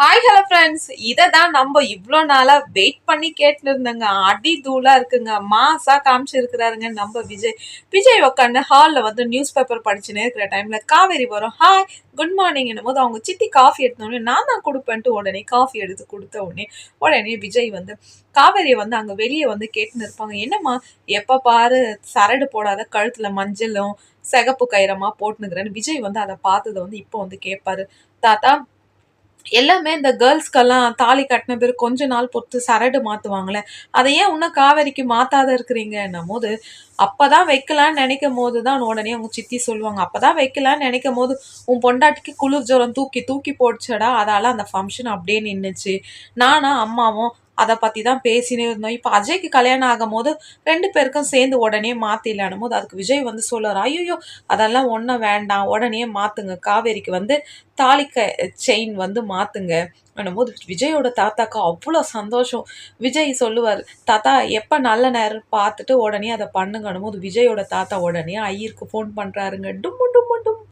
Hi hello friends, இதை தான் நம்ம இவ்வளோ நாளாக வெயிட் பண்ணி கேட்டுன்னு இருந்தோங்க. அடி தூளாக இருக்குங்க, மாசா காமிச்சிருக்கிறாருங்க நம்ம விஜய். விஜய் உட்காந்து ஹாலில் வந்து நியூஸ் பேப்பர் படிச்சுன்னே இருக்கிற டைமில் காவேரி வரும். ஹாய் குட் மார்னிங் போது அவங்க சித்தி காஃபி எடுத்தோடனே நான் தான் கொடுப்பேன்ட்டு உடனே காஃபி எடுத்து கொடுத்த உடனே விஜய் வந்து காவேரியை வந்து அங்கே வெளியே வந்து கேட்டுன்னு இருப்பாங்க. என்னம்மா எப்போ பாரு சரடு போடாத கழுத்தில் மஞ்சளும் சிகப்பு கயிறமா போட்டுனுக்கிறேன்னு விஜய் வந்து அதை பார்த்ததை வந்து இப்போ வந்து கேட்பாரு. தாத்தா எல்லாமே இந்த கேர்ள்ஸ்க்கெல்லாம் தாலி கட்டின பேர் கொஞ்ச நாள் பொறுத்து சரடு மாத்துவாங்களே, அதை ஏன் இன்னும் காவேரிக்கு மாத்தாத இருக்கிறீங்கன்னும் போது, அப்பதான் வைக்கலான்னு நினைக்கும் போதுதான் உடனே அவங்க சித்தி சொல்லுவாங்க. அப்பதான் வைக்கலான்னு நினைக்கும் போது உன் பொண்டாட்டிக்கு குளிர் ஜுரம் தூக்கி தூக்கி போடுச்சடா, அதால அந்த ஃபங்க்ஷன் அப்படியே நின்றுச்சு. நானும் அம்மாவும் அதை பத்தி தான் பேசினே இருந்தோம். இப்போ அஜய்க்கு கல்யாணம் ஆகும் போது 2 பேருக்கும் சேர்ந்து உடனே மாத்திடலானும் போது அதுக்கு விஜய் வந்து சொல்லுறாரு, ஐயோ அதெல்லாம் ஒன்றும் வேண்டாம், உடனே மாத்துங்க, காவேரிக்கு வந்து தாலி செயின் வந்து மாத்துங்க போது விஜயோட தாத்தாக்கு அவ்வளோ சந்தோஷம். விஜய் சொல்லுவார், தாத்தா எப்போ நல்ல நேரம் பார்த்துட்டு உடனே அதை பண்ணுங்கன்னும் போது விஜயோட தாத்தா உடனே ஐயருக்கு ஃபோன் பண்ணுறாருங்க. டும்மு டும்மு டும்.